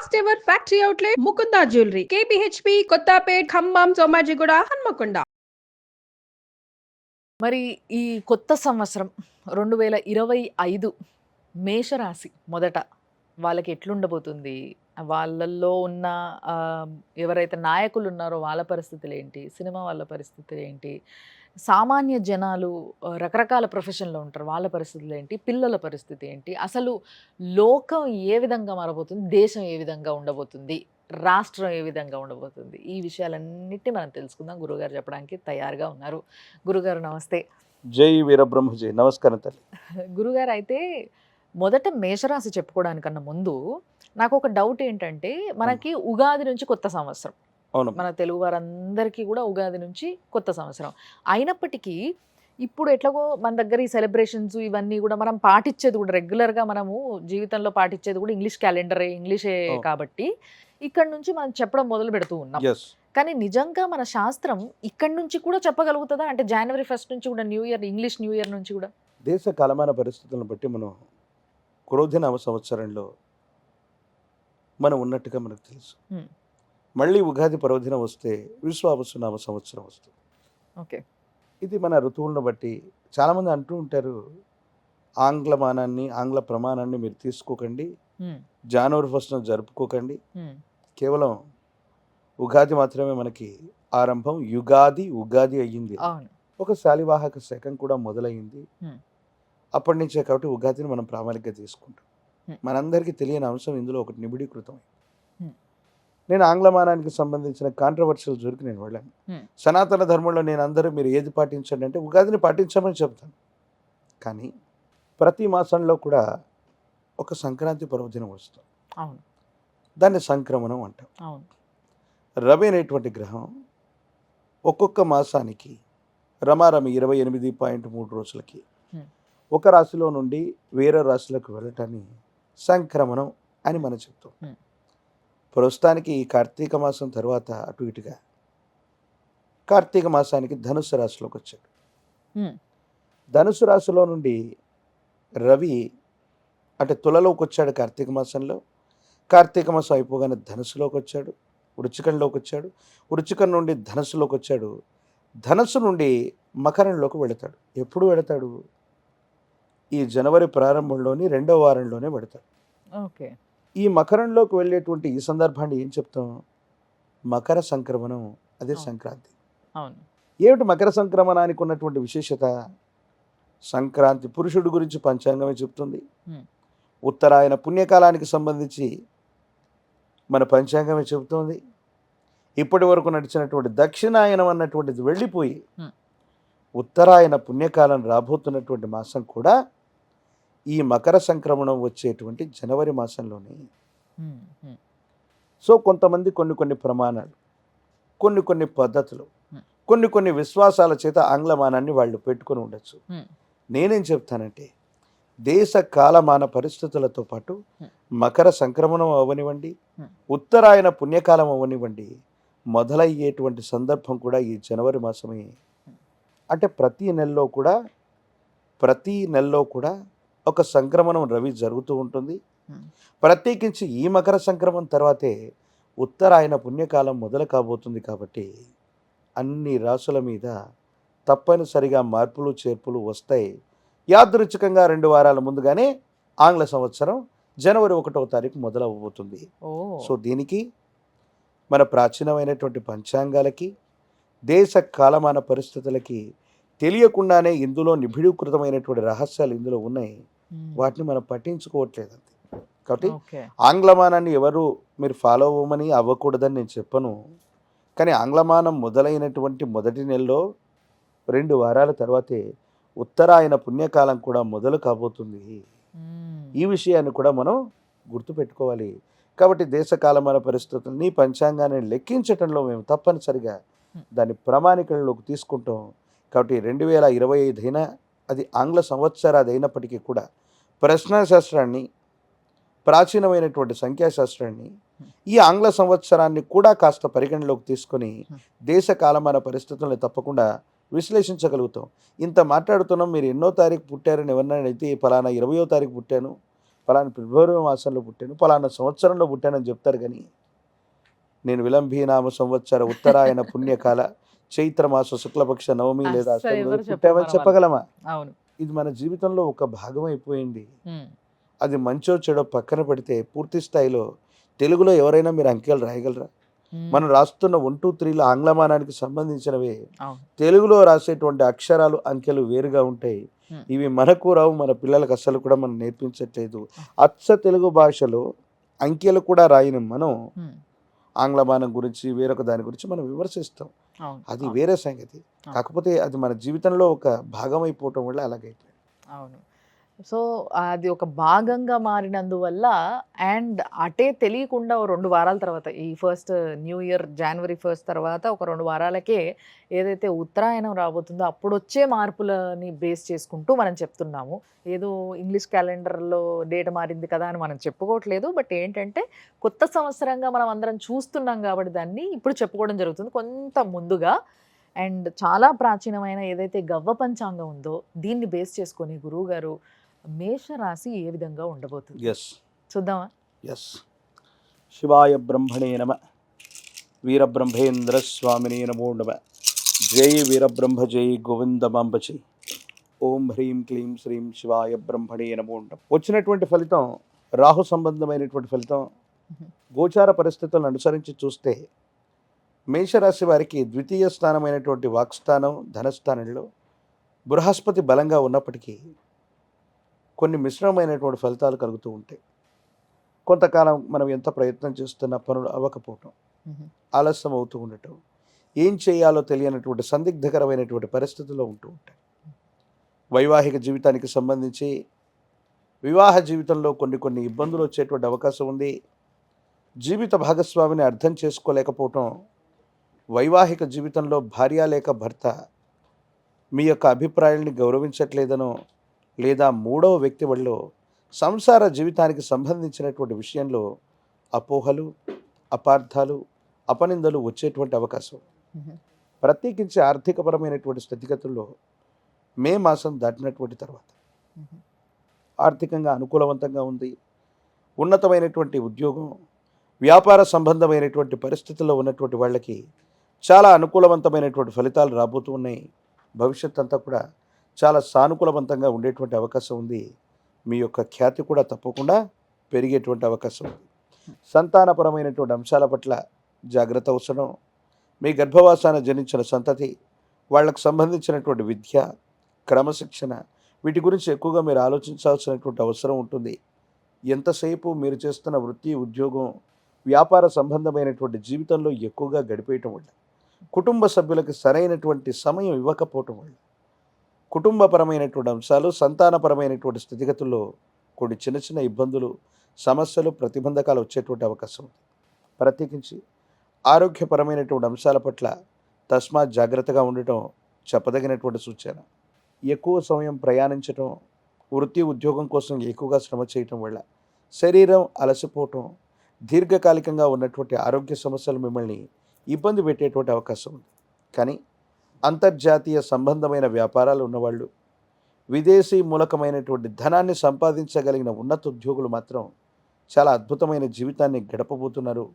First ever factory outlet Mukunda jewellery KPHB Kothapet Khammam Somajiguda Hanamkonda. మరి ఈ కొత్త సంవత్సరం 2025 మేషరాశి మొదట వాళ్ళకి ఎట్లుండబోతుంది? వాళ్ళల్లో ఉన్న ఎవరైతే నాయకులున్నారో వాళ్ళ పరిస్థితులేంటి? సినిమా వాళ్ళ పరిస్థితులేంటి? సామాన్య జనాలు రకరకాల ప్రొఫెషన్‌లో ఉంటారు. వాళ్ళ పరిస్థితులేంటి? పిల్లల పరిస్థితి ఏంటి? అసలు లోకం ఏ విధంగా మారబోతుంది? దేశం ఏ విధంగా ఉండబోతుంది? రాష్ట్రం ఏ విధంగా ఉండబోతుంది? ఈ విషయాలన్నిటిని మనం తెలుసుకుందాం. గురువుగారు చెప్పడానికి తయారుగా ఉన్నారు. గురుగారు నమస్తే. జై వీరబ్రహ్మజీ. నమస్కారం తల్లి. గురుగారు అయితే మొదట మేషరాశి చెప్పుకోవడానికన్నా ముందు నాకొక డౌట్ ఏంటంటే, మనకి ఉగాది నుంచి కొత్త సంవత్సరం. అవును. మన తెలుగు వారందరికీ కూడా ఉగాది నుంచి కొత్త సంవత్సరం. అయినప్పటికీ ఇప్పుడు ఎట్లాగో మన దగ్గర ఈ సెలబ్రేషన్స్ ఇవన్నీ కూడా మనం పాటించేది కూడా రెగ్యులర్‌గా మనము జీవితంలో పాటించేది కూడా ఇంగ్లీష్ క్యాలెండరే, ఇంగ్లీషే అవును. కాబట్టి ఇక్కడి నుంచి మనం చెప్పడం మొదలు పెడుతూ ఉన్నాం. యెస్. కానీ నిజంగా మన శాస్త్రం ఇక్కడి నుంచి కూడా చెప్పగలుగుతదా? అంటే జనవరి 1 నుంచి కూడా new year, English new year నుంచి కూడా? దేశ కాలమాన పరిస్థితులను బట్టి మనం క్రోధినామ సంవత్సరంలో మనం ఉన్నట్టుగా మనకు తెలుసు. హ్మ్. మళ్ళీ ఉగాది పర్వదినం వస్తే విశ్వావసునామ సంవత్సరం వస్తుంది. ఓకే. ఇది మన ఋతువులను బట్టి చాలామంది అంటూ ఉంటారు, ఆంగ్ల ప్రమాణాన్ని మీరు తీసుకోకండి, హ్మ్. జనవరి 1న జరుపుకోకండి, హ్మ్. కేవలం ఉగాది మాత్రమే మనకి ఆరంభం, ఉగాది అయ్యింది. అవును. ఒక శాలివాహక శకం కూడా మొదలైంది. హ్మ్. అప్పటి నుంచే కాబట్టి ఉగాదిని మనం ప్రామాణికంగా తీసుకుంటాం. హ్మ్. మనందరికీ తెలియని అంశం ఇందులో ఒకటి నిబిడీకృతం. హ్మ్. నేను ఆంగ్లమానానికి సంబంధించిన కాంట్రవర్షియల్ జోలికి నేను వెళ్ళాను. హ్మ్. సనాతన ధర్మంలో నేను అందరూ మీరు ఏది పాటించండి అంటే ఉగాదిని పాటించమని చెప్తాను. కానీ ప్రతి మాసంలో కూడా ఒక సంక్రాంతి పర్వదినం వస్తుంది. అవును. దాన్ని సంక్రమణం అంటాం. అవును. రవి అనేటువంటి గ్రహం ఒక్కొక్క మాసానికి రమారమి 28.3 రోజులకి హ్మ్. ఒక రాశిలో నుండి వేరే రాశిలోకి వెళ్ళటాన్ని సంక్రమణం అని మనం చెప్తాం. హ్మ్. ప్రస్తుతానికి ఈ కార్తీక మాసం తర్వాత అటు ఇటుగా కార్తీక మాసానికి ధనుసు రాశిలోకి వచ్చాడు. హ్మ్. ధనుసు రాశిలో నుండి రవి అంటే తులలోకి వచ్చాడు కార్తీక మాసంలో. కార్తీక మాసం అయిపోగానే ధనుసులోకి వచ్చాడు, వృచ్చికంలోకి వచ్చాడు, వృచ్చికం నుండి ధనుసులోకి వచ్చాడు, ధనుసు నుండి మకరంలోకి వెళతాడు. ఎప్పుడు వెళతాడు? ఈ జనవరి ప్రారంభంలోని 2వ వారంలోనే వెళతాడు. ఓకే. ఈ మకరంలోకి వెళ్ళేటువంటి ఈ సందర్భాన్ని ఏం చెప్తాం? మకర సంక్రమణం, అదే అవును. సంక్రాంతి. అవును. ఏమిటి మకర సంక్రమణానికి ఉన్నటువంటి విశేషత? సంక్రాంతి పురుషుడి గురించి పంచాంగమే చెప్తుంది. హ్మ్. ఉత్తరాయణ పుణ్యకాలానికి సంబంధించి మన పంచాంగమే చెబుతోంది. ఇప్పటి వరకు నడిచినటువంటి దక్షిణాయనం అన్నటువంటిది వెళ్ళిపోయి హ్మ్. ఉత్తరాయణ పుణ్యకాలం రాబోతున్నటువంటి మాసం కూడా ఈ మకర సంక్రమణం వచ్చేటువంటి జనవరి మాసంలోనే. హ్మ్. హ్మ్. సో కొంతమంది కొన్ని ప్రమాణాలు, కొన్ని పద్ధతులు, హ్మ్. కొన్ని విశ్వాసాల చేత ఆంగ్లమానాన్ని వాళ్ళు పెట్టుకొని ఉండొచ్చు. హ్మ్. నేనేం చెప్తానంటే దేశ కాలమాన పరిస్థితులతో పాటు హ్మ్. మకర సంక్రమణం అవ్వనివ్వండి, హ్మ్. ఉత్తరాయణ పుణ్యకాలం అవ్వనివ్వండి, మొదలయ్యేటువంటి సందర్భం కూడా ఈ జనవరి మాసమే. అంటే ప్రతి నెలలో కూడా ఒక సంక్రమణం రవి జరుగుతూ ఉంటుంది. హ్మ్. ప్రత్యేకించి ఈ మకర సంక్రమణం తర్వాతే ఉత్తరాయణ పుణ్యకాలం మొదలు కాబోతుంది. కాబట్టి అన్ని రాసుల మీద తప్పనిసరిగా మార్పులు చేర్పులు వస్తాయి. యాదృచ్ఛికంగా 2 వారాల ముందుగానే ఆంగ్ల సంవత్సరం జనవరి 1వ తారీఖు మొదలవబోతుంది. ఓహ్! సో దీనికి మన ప్రాచీనమైనటువంటి పంచాంగాలకి, దేశ కాలమాన పరిస్థితులకి తెలియకుండానే ఇందులో నిబిడీకృతమైనటువంటి రహస్యాలు ఇందులో ఉన్నాయి. హ్మ్. వాటిని మనం పట్టించుకోవట్లేదు అంతే. కాబట్టి ఓకే. ఆంగ్లమానాన్ని ఎవరు మీరు ఫాలో అవ్వమని అవ్వకూడదని నేను చెప్పను. కానీ ఆంగ్లమానం మొదలైనటువంటి మొదటి నెలలో 2 వారాల తర్వాతే ఉత్తరాయణ పుణ్యకాలం కూడా మొదలు కాబోతుంది. హ్మ్. ఈ విషయాన్ని కూడా మనం గుర్తుపెట్టుకోవాలి. కాబట్టి దేశ కాలమాన పరిస్థితుల్ని పంచాంగాన్ని లెక్కించటంలో మేము తప్పనిసరిగా హ్మ్. దాన్ని ప్రామాణికంలోకి తీసుకుంటాం. కాబట్టి 2025 అయినా అది ఆంగ్ల సంవత్సరాది అయినప్పటికీ కూడా ప్రశ్నాశాస్త్రాన్ని, ప్రాచీనమైనటువంటి సంఖ్యాశాస్త్రాన్ని, ఈ ఆంగ్ల సంవత్సరాన్ని కూడా కాస్త పరిగణలోకి తీసుకొని దేశ కాలమాన పరిస్థితులను తప్పకుండా విశ్లేషించగలుగుతాం. ఇంత మాట్లాడుతున్నాం, మీరు ఎన్నో తారీఖు పుట్టారని ఎవరినైనా అయితే ఫలానా 20వ తారీఖు పుట్టాను, ఫలానా ఫిబ్రవరి మాసంలో పుట్టాను, ఫలానా సంవత్సరంలో పుట్టానని చెప్తారు. కానీ నేను విలంబీనామ సంవత్సర ఉత్తరాయణ పుణ్యకాల చైత్రమాస శుక్లపక్ష నవమి లేదా అస్సలు అష్టమి ఎవరు రోజు చెప్పరు పుట్టామని మన వాళ్ళు. చెప్పగలమా? అవును. ఇది మన జీవితంలో ఒక భాగం అయిపోయింది. ఉమ్, అది మంచో చెడో పక్కన పెడితే పూర్తి స్థాయిలో తెలుగులో ఎవరైనా మీరు అంకెలు రాయగలరా? ఉమ్, మనం రాస్తున్న 1, 2, 3లు ఆంగ్లమానానికి సంబంధించినవే. అవును. తెలుగులో రాసేటువంటి అక్షరాలు అంకెలు వేరుగా ఉంటాయి. ఉమ్, ఇవి మనకు రావు, మన పిల్లలకు అస్సలు కూడా మనం నేర్పించట్లేదు. అచ్చ తెలుగు భాషలో అంకెలు కూడా రాయని మనం ఉమ్, ఆంగ్లమానం గురించి వేరొక దాని గురించి మనం విమర్శిస్తాం. అవును. అది అవును. వేరే సంగతి. అవును. కాకపోతే అది మన జీవితంలో ఒక భాగం అయిపోవటం వల్ల అలాగైపోయింది. అవును. సో, అది ఒక భాగంగా మారినందువల్ల అండ్ అటే తెలియకుండా ఓ 2 వారాల తర్వాత ఈ ఫస్ట్ న్యూ ఇయర్ జనవరి 1 తర్వాత ఒక 2 వారాలకే ఏదైతే ఉత్తరాయణం రాబోతుందో అప్పుడొచ్చే మార్పులని బేస్ చేసుకుంటూ మనం చెప్తున్నాము. ఏదో ఇంగ్లీష్ క్యాలెండర్‌లో డేట్ మారింది కదా అని మనం చెప్పుకోవట్లేదు. బట్ ఏంటంటే కొత్త సంవత్సరంగా మనం అందరం చూస్తున్నాం కాబట్టి దాన్ని ఇప్పుడు చెప్పుకోవడం జరుగుతుంది కొంత ముందుగా. అండ్ చాలా ప్రాచీనమైన ఏదైతే గవ్వ పంచాంగం ఉందో దీన్ని బేస్ చేసుకొని గురువుగారు మేషరాశి ఏ విధంగా ఉండబోతుంది ఎస్ చూద్దామా? ఎస్ శివాయ బ్రహ్మణే నమ, వీరబ్రహ్మేంద్ర స్వామినే నమో నమ. జై వీరబ్రహ్మ జై గోవిందమాంబచి. ఓం హ్రీం క్లీం శ్రీం శివాయ బ్రహ్మణే నమో నమ. వచ్చినటువంటి ఫలితం రాహు సంబంధమైనటువంటి ఫలితం. గోచార పరిస్థితులను అనుసరించి చూస్తే మేషరాశి వారికి ద్వితీయ స్థానమైనటువంటి వాక్స్థానం ధనస్థానంలో బృహస్పతి బలంగా ఉన్నప్పటికీ కొన్ని మిశ్రమమైనటువంటి ఫలితాలు కలుగుతూ ఉంటాయి. కొంతకాలం మనం ఎంత ప్రయత్నం చేస్తున్న పనులు అవ్వకపోవటం, ఆలస్యం అవుతూ ఉండటం, ఏం చేయాలో తెలియనటువంటి సందిగ్ధకరమైనటువంటి పరిస్థితుల్లో ఉంటూ ఉంటాయి. వైవాహిక జీవితానికి సంబంధించి వివాహ జీవితంలో కొన్ని ఇబ్బందులు వచ్చేటువంటి అవకాశం ఉంది. జీవిత భాగస్వామిని అర్థం చేసుకోలేకపోవటం, వైవాహిక జీవితంలో భార్య లేక భర్త మీ యొక్క అభిప్రాయాల్ని గౌరవించట్లేదనో లేదా మూడవ వ్యక్తి వల్ల సంసార జీవితానికి సంబంధించినటువంటి విషయంలో అపోహలు, అపార్థాలు, అపనిందలు వచ్చేటువంటి అవకాశం. ప్రత్యేకించి ఆర్థికపరమైనటువంటి స్థితిగతుల్లో మే మాసం దాటినటువంటి తర్వాత ఆర్థికంగా అనుకూలవంతంగా ఉంది. ఉన్నతమైనటువంటి ఉద్యోగం, వ్యాపార సంబంధమైనటువంటి పరిస్థితుల్లో ఉన్నటువంటి వాళ్ళకి చాలా అనుకూలవంతమైనటువంటి ఫలితాలు రాబోతూ ఉన్నాయి. భవిష్యత్ అంతా కూడా చాలా సానుకూలవంతంగా ఉండేటువంటి అవకాశం ఉంది. మీ యొక్క ఖ్యాతి కూడా తప్పకుండా పెరిగేటువంటి అవకాశం ఉంది. సంతానపరమైనటువంటి అంశాల పట్ల జాగ్రత్త అవసరం. మీ గర్భవాసాన జనించిన సంతతి, వాళ్ళకు సంబంధించినటువంటి విద్య, క్రమశిక్షణ, వీటి గురించి ఎక్కువగా మీరు ఆలోచించాల్సినటువంటి అవసరం ఉంటుంది. ఎంతసేపు మీరు చేస్తున్న వృత్తి, ఉద్యోగం, వ్యాపార సంబంధమైనటువంటి జీవితంలో ఎక్కువగా గడిపేయటం వల్ల, కుటుంబ సభ్యులకు సరైనటువంటి సమయం ఇవ్వకపోవటం వల్ల, కుటుంబపరమైనటువంటి అంశాలు, సంతానపరమైనటువంటి స్థితిగతుల్లో కొన్ని చిన్న ఇబ్బందులు, సమస్యలు, ప్రతిబంధకాలు వచ్చేటువంటి అవకాశం ఉంది. ప్రత్యేకించి ఆరోగ్యపరమైనటువంటి అంశాల పట్ల తస్మాత్ జాగ్రత్తగా ఉండటం చెప్పదగినటువంటి సూచన. ఎక్కువ సమయం ప్రయాణించటం, వృత్తి ఉద్యోగం కోసం ఎక్కువగా శ్రమ చేయటం వల్ల శరీరం అలసిపోవటం, దీర్ఘకాలికంగా ఉన్నటువంటి ఆరోగ్య సమస్యలు మిమ్మల్ని ఇబ్బంది పెట్టేటువంటి అవకాశం ఉంది. కానీ అంతర్జాతీయ సంబంధమైన వ్యాపారాలు ఉన్నవాళ్ళు, విదేశీ మూలకమైనటువంటి ధనాన్ని సంపాదించగలిగిన ఉన్నత ఉద్యోగులు మాత్రం చాలా అద్భుతమైన జీవితాన్ని గడపబోతున్నారు.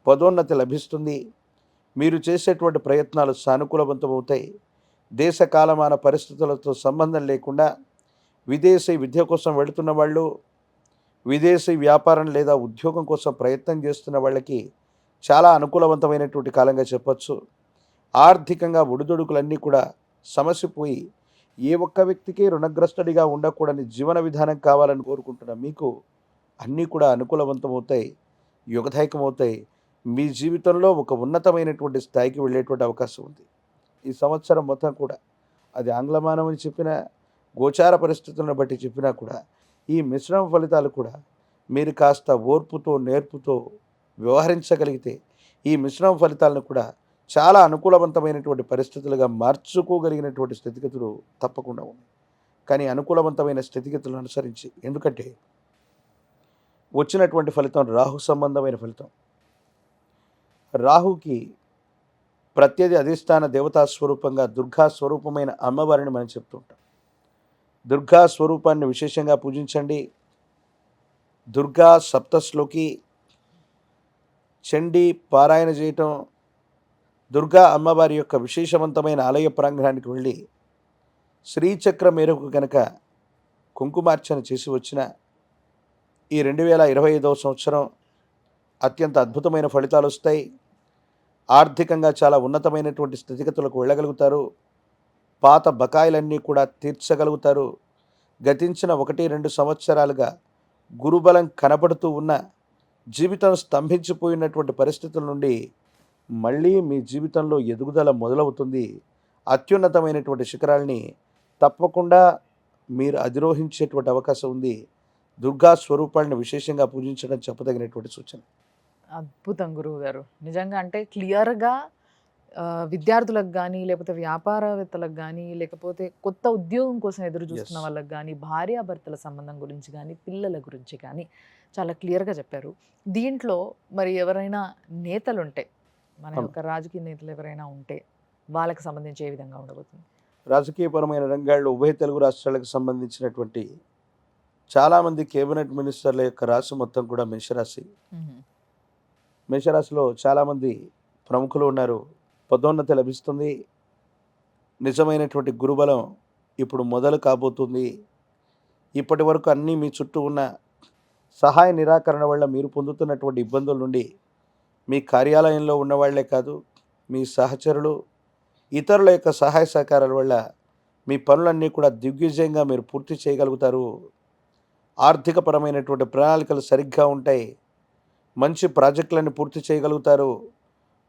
పదోన్నతి లభిస్తుంది. మీరు చేసేటువంటి ప్రయత్నాలు సానుకూలవంతమవుతాయి. దేశ కాలమాన పరిస్థితులతో సంబంధం లేకుండా విదేశీ విద్య కోసం వెళుతున్న వాళ్ళు, విదేశీ వ్యాపారం లేదా ఉద్యోగం కోసం ప్రయత్నం చేస్తున్న వాళ్ళకి చాలా అనుకూలవంతమైనటువంటి కాలంగా చెప్పచ్చు. ఆర్థికంగా ఒడిదుడుకులన్నీ కూడా సమసిపోయి ఏ ఒక్క వ్యక్తికి రుణగ్రస్తుడిగా ఉండకూడని జీవన విధానం కావాలని కోరుకుంటున్న మీకు అన్నీ కూడా అనుకూలవంతమవుతాయి, యుగదాయకమవుతాయి. మీ జీవితంలో ఒక ఉన్నతమైనటువంటి స్థాయికి వెళ్ళేటువంటి అవకాశం ఉంది. ఈ సంవత్సరం మొత్తం కూడా అది ఆంగ్లమానం అని చెప్పినా, గోచార పరిస్థితులను బట్టి చెప్పినా కూడా ఈ మిశ్రమ ఫలితాలు కూడా మీరు కాస్త ఓర్పుతో, నేర్పుతో వ్యవహరించగలిగితే ఈ మిశ్రమ ఫలితాలను కూడా చాలా అనుకూలవంతమైనటువంటి పరిస్థితులుగా మార్చుకోగలిగినటువంటి స్థితిగతులు తప్పకుండా ఉన్నాయి. కానీ అనుకూలవంతమైన స్థితిగతులను అనుసరించి, ఎందుకంటే వచ్చినటువంటి ఫలితం రాహు సంబంధమైన ఫలితం. రాహుకి ప్రత్యధి అధిష్టాన దేవతా స్వరూపంగా దుర్గా స్వరూపమైన అమ్మవారిని మనం చెప్తుంటాం. దుర్గా స్వరూపాన్ని విశేషంగా పూజించండి. దుర్గా సప్తశ్లోకి చండీ పారాయణ చేయటం, దుర్గా అమ్మవారి యొక్క విశేషవంతమైన ఆలయ ప్రాంగణానికి వెళ్ళి శ్రీచక్ర మేరకు కనుక కుంకుమార్చన చేసి వచ్చిన ఈ 2025వ సంవత్సరం అత్యంత అద్భుతమైన ఫలితాలు వస్తాయి. ఆర్థికంగా చాలా ఉన్నతమైనటువంటి స్థితిగతులకు వెళ్ళగలుగుతారు. పాత బకాయిలన్నీ కూడా తీర్చగలుగుతారు. గతించిన 1-2 సంవత్సరాలుగా గురుబలం కనబడుతూ ఉన్న జీవితం స్తంభించిపోయినటువంటి పరిస్థితుల నుండి మళ్ళీ మీ జీవితంలో ఎదుగుదల మొదలవుతుంది. అత్యున్నతమైనటువంటి శిఖరాల్ని తప్పకుండా మీరు అధిరోహించేటువంటి అవకాశం ఉంది. దుర్గా స్వరూపాలను విశేషంగా పూజించడం చెప్పదగినటువంటి సూచన. అద్భుతం గురువు గారు. నిజంగా అంటే క్లియర్గా విద్యార్థులకు కానీ, లేకపోతే వ్యాపారవేత్తలకు కానీ, లేకపోతే కొత్త ఉద్యోగం కోసం ఎదురు చూస్తున్న Yes. వాళ్ళకి కానీ, భార్యాభర్తల సంబంధం గురించి కానీ, పిల్లల గురించి కానీ చాలా క్లియర్గా చెప్పారు. దీంట్లో మరి ఎవరైనా నేతలు ఉంటే, మన అవును. యొక్క రాజకీయ నేతలు ఎవరైనా ఉంటే వాళ్ళకి సంబంధించి ఏ విధంగా ఉండబోతుంది? రాజకీయపరమైన రంగాల్లో ఉభయ తెలుగు రాష్ట్రాలకు సంబంధించినటువంటి చాలామంది కేబినెట్ మినిస్టర్ల యొక్క రాశి మొత్తం కూడా మేషరాశి. మేషరాశిలో చాలామంది ప్రముఖులు ఉన్నారు. పదోన్నతి లభిస్తుంది. నిజమైనటువంటి గురుబలం ఇప్పుడు మొదలు కాబోతుంది. ఇప్పటి వరకు అన్నీ మీ చుట్టూ ఉన్న సహాయ నిరాకరణ వల్ల మీరు పొందుతున్నటువంటి ఇబ్బందుల నుండి మీ కార్యాలయంలో ఉన్నవాళ్లే కాదు, మీ సహచరులు, ఇతరుల యొక్క సహాయ సహకారాల వల్ల మీ పనులన్నీ కూడా దిగ్విజయంగా మీరు పూర్తి చేయగలుగుతారు. ఆర్థికపరమైనటువంటి ప్రణాళికలు సరిగ్గా ఉంటాయి. మంచి ప్రాజెక్టులను పూర్తి చేయగలుగుతారు.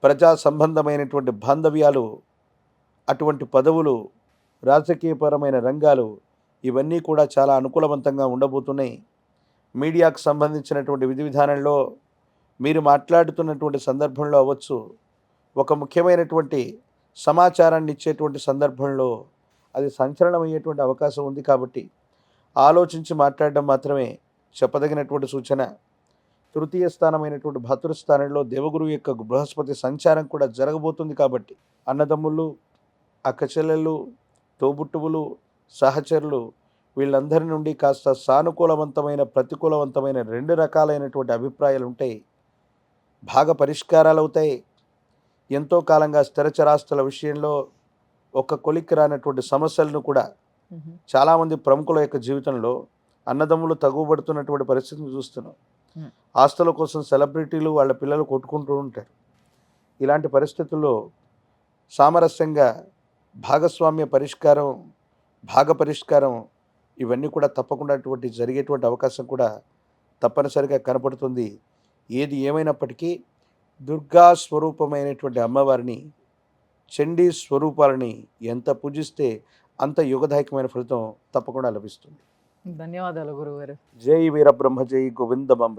ప్రజా సంబంధమైనటువంటి బాంధవ్యాలు, అటువంటి పదవులు, రాజకీయపరమైన రంగాలు ఇవన్నీ కూడా చాలా అనుకూలవంతంగా ఉండబోతున్నాయి. మీడియాకు సంబంధించినటువంటి విధి విధానంలో మీరు మాట్లాడుతున్నటువంటి సందర్భంలో అవ్వచ్చు, ఒక ముఖ్యమైనటువంటి సమాచారాన్ని ఇచ్చేటువంటి సందర్భంలో అది సంచలనమయ్యేటువంటి అవకాశం ఉంది. కాబట్టి ఆలోచించి మాట్లాడడం మాత్రమే చెప్పదగినటువంటి సూచన. తృతీయ స్థానమైనటువంటి భాతృస్థానంలో దేవగురువు యొక్క బృహస్పతి సంచారం కూడా జరగబోతుంది. కాబట్టి అన్నదమ్ములు, అక్క చెల్లెళ్ళు, తోబుట్టువులు, సహచరులు వీళ్ళందరి నుండి కాస్త సానుకూలవంతమైన, ప్రతికూలవంతమైన 2 రకాలైనటువంటి అభిప్రాయాలు ఉంటాయి. బాగా పరిష్కారాలు అవుతాయి. ఎంతో కాలంగా స్థిరచరాస్తుల విషయంలో ఒక కొలిక్కి రానటువంటి సమస్యలను కూడా చాలామంది ప్రముఖుల యొక్క జీవితంలో అన్నదమ్ములు తగువబడుతున్నటువంటి పరిస్థితిని చూస్తున్నాం. ఆస్తుల కోసం సెలబ్రిటీలు వాళ్ళ పిల్లలు కొట్టుకుంటూ ఉంటారు. ఇలాంటి పరిస్థితుల్లో సామరస్యంగా భాగస్వామ్య పరిష్కారం, భాగ పరిష్కారం ఇవన్నీ కూడా తప్పకుండా జరిగేటువంటి అవకాశం కూడా తప్పనిసరిగా కనపడుతుంది. ఏది ఏమైనప్పటికీ దుర్గా స్వరూపమైనటువంటి అమ్మవారిని, చండీ స్వరూపాలని ఎంత పూజిస్తే అంత యుగదాయకమైన ఫలితం తప్పకుండా లభిస్తుంది. ధన్యవాదాలు గురువుగారు. జై వీరబ్రహ్మ, జై గోవిందమాంబ.